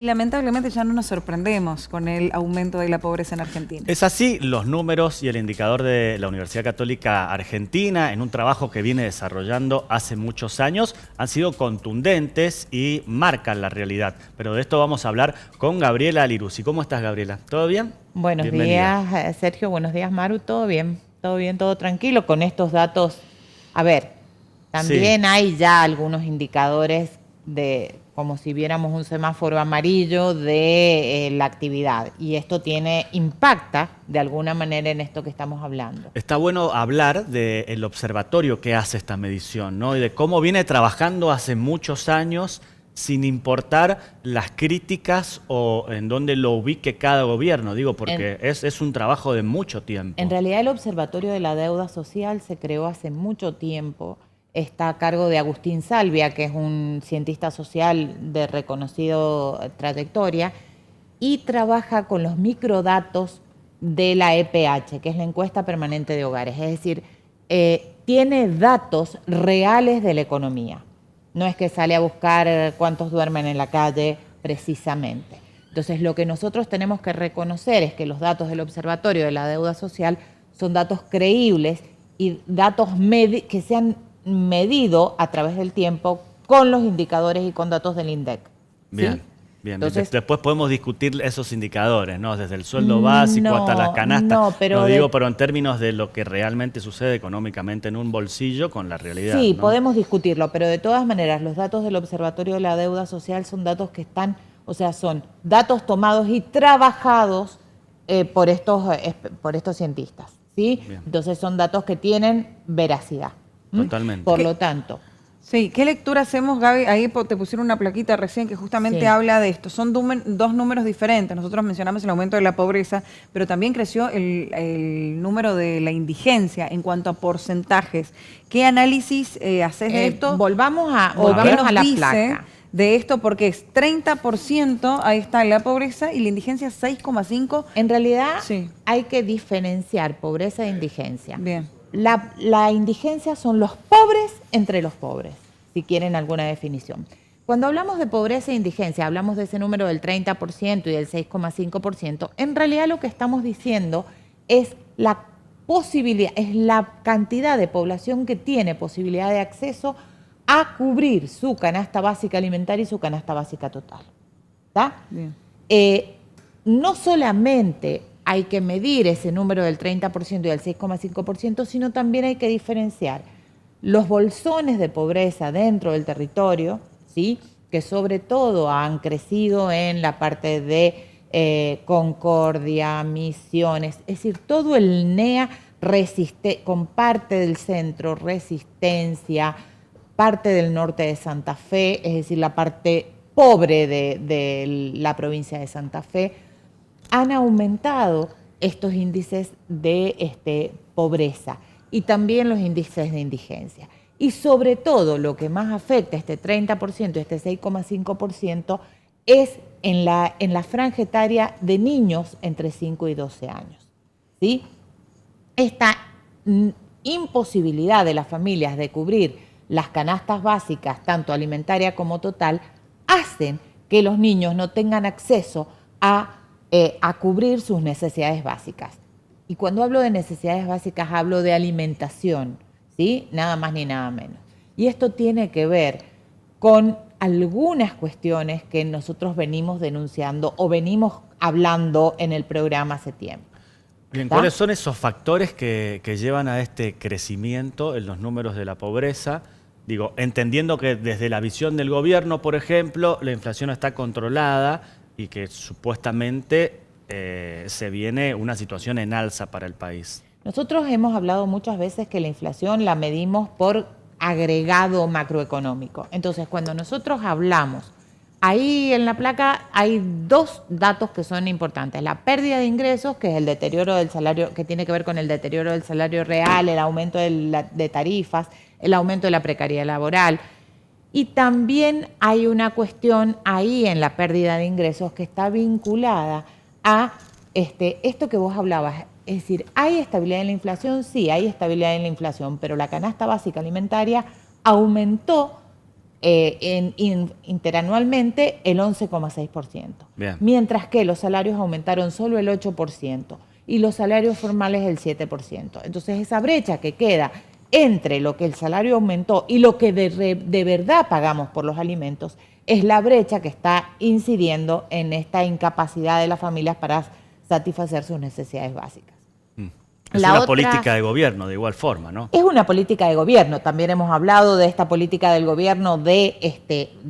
Lamentablemente ya no nos sorprendemos con el aumento de la pobreza en Argentina. Es así, los números y el indicador de la Universidad Católica Argentina, en un trabajo que viene desarrollando hace muchos años, han sido contundentes y marcan la realidad. Pero de esto vamos a hablar con Gabriela Liruzzi. ¿Cómo estás, Gabriela? ¿Todo bien? Buenos días, Sergio. Buenos días, Maru. ¿Todo bien? ¿Todo bien? ¿Todo tranquilo? Con estos datos, a ver, también hay ya algunos indicadores de como si viéramos un semáforo amarillo de la actividad. Y esto impacta de alguna manera en esto que estamos hablando. Está bueno hablar del observatorio que hace esta medición, ¿no? Y de cómo viene trabajando hace muchos años sin importar las críticas o en dónde lo ubique cada gobierno, digo, porque es un trabajo de mucho tiempo. En realidad el Observatorio de la Deuda Social se creó hace mucho tiempo. Está a cargo de Agustín Salvia, que es un cientista social de reconocido trayectoria, y trabaja con los microdatos de la EPH, que es la encuesta permanente de hogares. Es decir, tiene datos reales de la economía. No es que sale a buscar cuántos duermen en la calle precisamente. Entonces, lo que nosotros tenemos que reconocer es que los datos del Observatorio de la Deuda Social son datos creíbles y datos que se han medido a través del tiempo con los indicadores y con datos del INDEC. Bien, ¿sí? bien. Entonces, después podemos discutir esos indicadores, ¿no? Desde el sueldo básico hasta las canastas. No, pero pero en términos de lo que realmente sucede económicamente en un bolsillo con la realidad. Sí, ¿no? podemos discutirlo, pero de todas maneras los datos del Observatorio de la Deuda Social son datos que están, o sea, son datos tomados y trabajados por estos cientistas, ¿sí? Bien. Entonces son datos que tienen veracidad. Totalmente. Por lo tanto. Sí, ¿qué lectura hacemos, Gaby? Ahí te pusieron una plaquita recién que justamente habla de esto. Son dos números diferentes. Nosotros mencionamos el aumento de la pobreza, pero también creció el número de la indigencia en cuanto a porcentajes. ¿Qué análisis haces de esto? Volvamos a la placa. De esto, porque es 30%, ahí está la pobreza, y la indigencia 6,5%. En realidad sí, hay que diferenciar pobreza e indigencia. Bien. La indigencia son los pobres entre los pobres, si quieren alguna definición. Cuando hablamos de pobreza e indigencia, hablamos de ese número del 30% y del 6,5%. En realidad lo que estamos diciendo es la posibilidad, es la cantidad de población que tiene posibilidad de acceso a cubrir su canasta básica alimentaria y su canasta básica total. ¿Está? Bien. No solamente hay que medir ese número del 30% y del 6,5%, sino también hay que diferenciar los bolsones de pobreza dentro del territorio, ¿sí? Que sobre todo han crecido en la parte de Concordia, Misiones, es decir, todo el NEA con parte del centro, Resistencia, parte del norte de Santa Fe, es decir, la parte pobre de la provincia de Santa Fe, han aumentado estos índices de pobreza y también los índices de indigencia. Y sobre todo lo que más afecta este 30% y este 6,5% es en la franja etaria de niños entre 5 y 12 años. ¿Sí? Esta imposibilidad de las familias de cubrir las canastas básicas, tanto alimentaria como total, hacen que los niños no tengan acceso a cubrir sus necesidades básicas. Y cuando hablo de necesidades básicas, hablo de alimentación, ¿sí? Nada más ni nada menos. Y esto tiene que ver con algunas cuestiones que nosotros venimos denunciando o venimos hablando en el programa hace tiempo. Bien, ¿cuáles son esos factores que llevan a este crecimiento en los números de la pobreza? Digo, entendiendo que desde la visión del gobierno, por ejemplo, la inflación está controlada y que supuestamente se viene una situación en alza para el país. Nosotros hemos hablado muchas veces que la inflación la medimos por agregado macroeconómico. Entonces, cuando nosotros hablamos, ahí en la placa hay dos datos que son importantes. La pérdida de ingresos, que es el deterioro del salario, que tiene que ver con el deterioro del salario real, el aumento de tarifas, el aumento de la precariedad laboral. Y también hay una cuestión ahí en la pérdida de ingresos que está vinculada a esto que vos hablabas. Es decir, ¿hay estabilidad en la inflación? Sí, hay estabilidad en la inflación, pero la canasta básica alimentaria aumentó interanualmente el 11,6%. Bien. Mientras que los salarios aumentaron solo el 8% y los salarios formales el 7%. Entonces esa brecha que queda entre lo que el salario aumentó y lo que de verdad pagamos por los alimentos es la brecha que está incidiendo en esta incapacidad de las familias para satisfacer sus necesidades básicas. Es una política de gobierno, de igual forma, ¿no? Es una política de gobierno. También hemos hablado de esta política del gobierno, de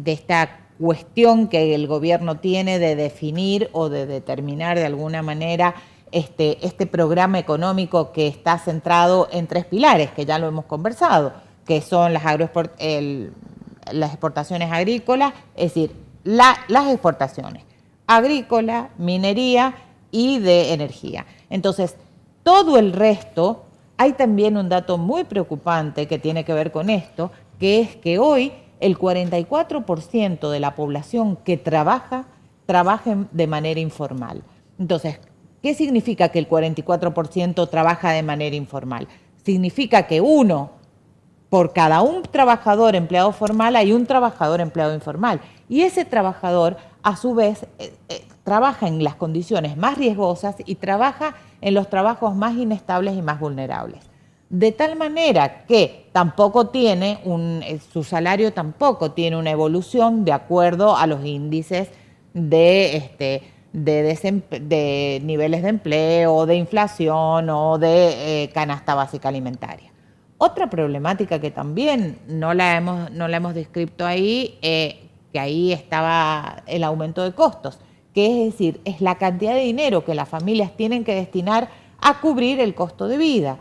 esta cuestión que el gobierno tiene de definir o de determinar de alguna manera este programa económico que está centrado en 3 pilares, que ya lo hemos conversado, que son las exportaciones agrícolas, es decir, las exportaciones agrícola, minería y de energía. Entonces, todo el resto, hay también un dato muy preocupante que tiene que ver con esto, que es que hoy el 44% de la población que trabaja de manera informal. Entonces, ¿qué significa que el 44% trabaja de manera informal? Significa que por cada un trabajador empleado formal hay un trabajador empleado informal. Y ese trabajador, a su vez, trabaja en las condiciones más riesgosas y trabaja en los trabajos más inestables y más vulnerables. De tal manera que su salario tampoco tiene una evolución de acuerdo a los índices de niveles de empleo, de inflación o de canasta básica alimentaria. Otra problemática que también no la hemos descrito ahí, que ahí estaba el aumento de costos, que es decir, es la cantidad de dinero que las familias tienen que destinar a cubrir el costo de vida,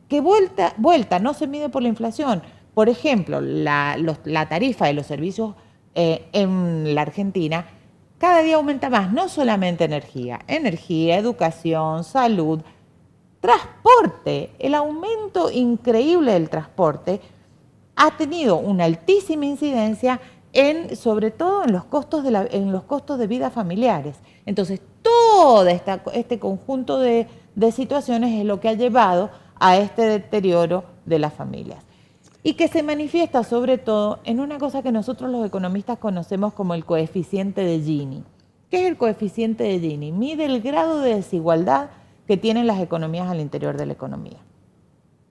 que vuelta no se mide por la inflación. Por ejemplo, la tarifa de los servicios en la Argentina cada día aumenta más, no solamente energía, educación, salud, transporte. El aumento increíble del transporte ha tenido una altísima incidencia sobre todo en los costos de vida familiares. Entonces, todo este conjunto de situaciones es lo que ha llevado a este deterioro de las familias. Y que se manifiesta sobre todo en una cosa que nosotros los economistas conocemos como el coeficiente de Gini. ¿Qué es el coeficiente de Gini? Mide el grado de desigualdad que tienen las economías al interior de la economía.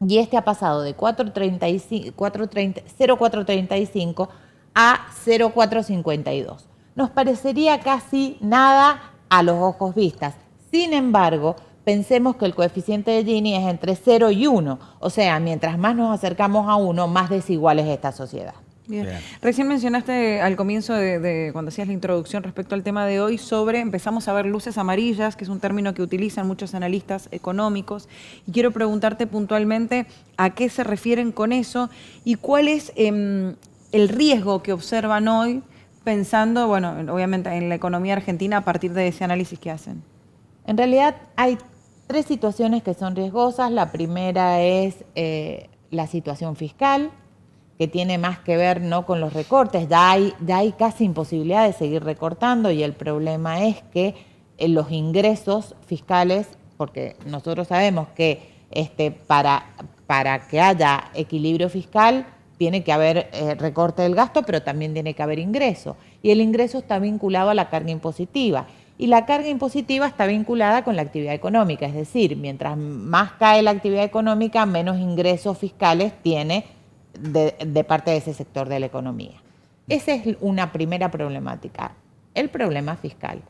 Y ha pasado de 0,435 a 0,452. Nos parecería casi nada a los ojos vistas. Sin embargo, pensemos que el coeficiente de Gini es entre 0 y 1. O sea, mientras más nos acercamos a 1, más desigual es esta sociedad. Bien. Recién mencionaste al comienzo cuando hacías la introducción respecto al tema de hoy empezamos a ver luces amarillas, que es un término que utilizan muchos analistas económicos, y quiero preguntarte puntualmente a qué se refieren con eso y cuál es el riesgo que observan hoy pensando, bueno, obviamente en la economía argentina a partir de ese análisis que hacen. En realidad hay 3 situaciones que son riesgosas. La primera es la situación fiscal, que tiene más que ver no con los recortes, ya hay casi imposibilidad de seguir recortando y el problema es que los ingresos fiscales, porque nosotros sabemos que para que haya equilibrio fiscal tiene que haber recorte del gasto, pero también tiene que haber ingreso. Y el ingreso está vinculado a la carga impositiva. Y la carga impositiva está vinculada con la actividad económica. Es decir, mientras más cae la actividad económica, menos ingresos fiscales tiene de parte de ese sector de la economía. Esa es una primera problemática. El problema fiscal.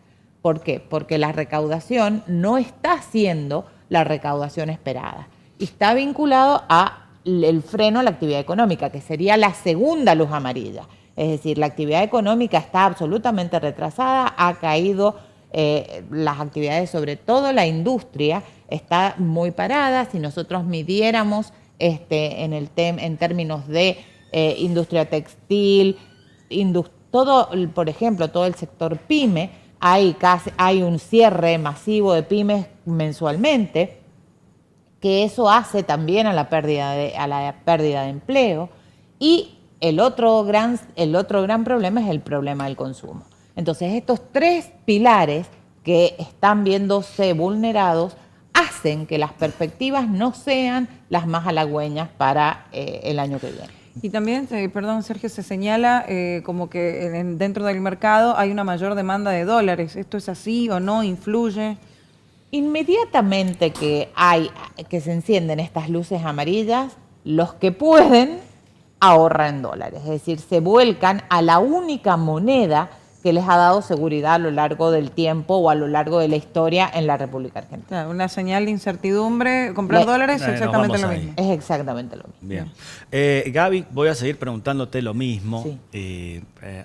¿Por qué? Porque la recaudación no está siendo la recaudación esperada. Y está vinculado al freno a la actividad económica, que sería la segunda luz amarilla. Es decir, la actividad económica está absolutamente retrasada, ha caído las actividades, sobre todo la industria, está muy parada. Si nosotros midiéramos en términos de industria textil, por ejemplo, todo el sector pyme, hay un cierre masivo de pymes mensualmente, que eso hace también a la pérdida de empleo. Y el otro gran problema es el problema del consumo. Entonces, estos 3 pilares que están viéndose vulnerados hacen que las perspectivas no sean las más halagüeñas para el año que viene. Y también, perdón Sergio, se señala como que dentro del mercado hay una mayor demanda de dólares. ¿Esto es así o no? ¿Influye? Inmediatamente que se encienden estas luces amarillas, los que pueden ahorran dólares, es decir, se vuelcan a la única moneda que les ha dado seguridad a lo largo del tiempo o a lo largo de la historia en la República Argentina. Claro, una señal de incertidumbre, comprar dólares es exactamente lo mismo. Es exactamente lo mismo. Bien. Gaby, voy a seguir preguntándote lo mismo,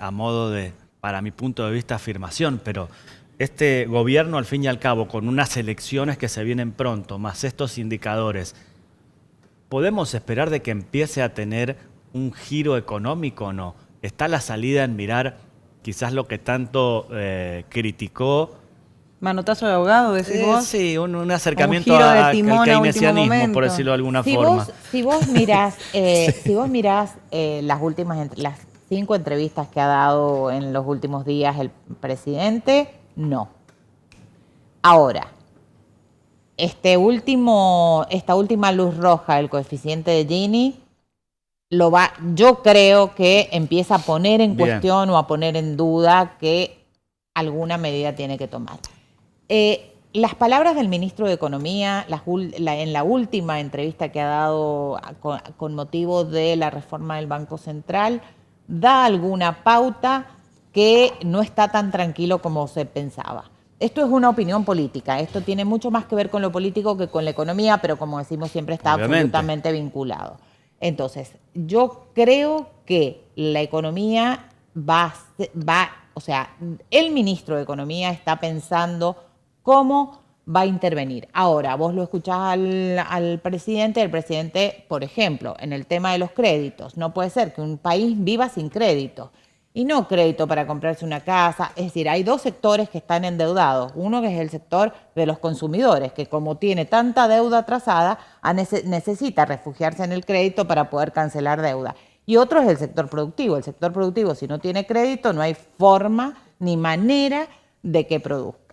a modo de, para mi punto de vista, afirmación, pero este gobierno, al fin y al cabo, con unas elecciones que se vienen pronto, más estos indicadores, ¿podemos esperar de que empiece a tener un giro económico o no? ¿Está la salida en mirar quizás lo que tanto criticó? ¿Manotazo de ahogado, decís vos? Sí, un acercamiento un giro de al timón keynesianismo, por decirlo de alguna forma. Si vos mirás, las 5 entrevistas que ha dado en los últimos días el presidente, no. Ahora, esta última luz roja, el coeficiente de Gini, yo creo que empieza a poner en cuestión o a poner en duda que alguna medida tiene que tomar. Las palabras del ministro de Economía en la última entrevista que ha dado con motivo de la reforma del Banco Central da alguna pauta que no está tan tranquilo como se pensaba. Esto es una opinión política, esto tiene mucho más que ver con lo político que con la economía, pero como decimos siempre está absolutamente vinculado. Entonces, yo creo que la economía o sea, el ministro de Economía está pensando cómo va a intervenir. Ahora, vos lo escuchás al presidente, el presidente, por ejemplo, en el tema de los créditos, no puede ser que un país viva sin crédito. Y no crédito para comprarse una casa, es decir, hay 2 sectores que están endeudados. Uno que es el sector de los consumidores, que como tiene tanta deuda atrasada, necesita refugiarse en el crédito para poder cancelar deuda. Y otro es el sector productivo. El sector productivo, si no tiene crédito, no hay forma ni manera de que produzca.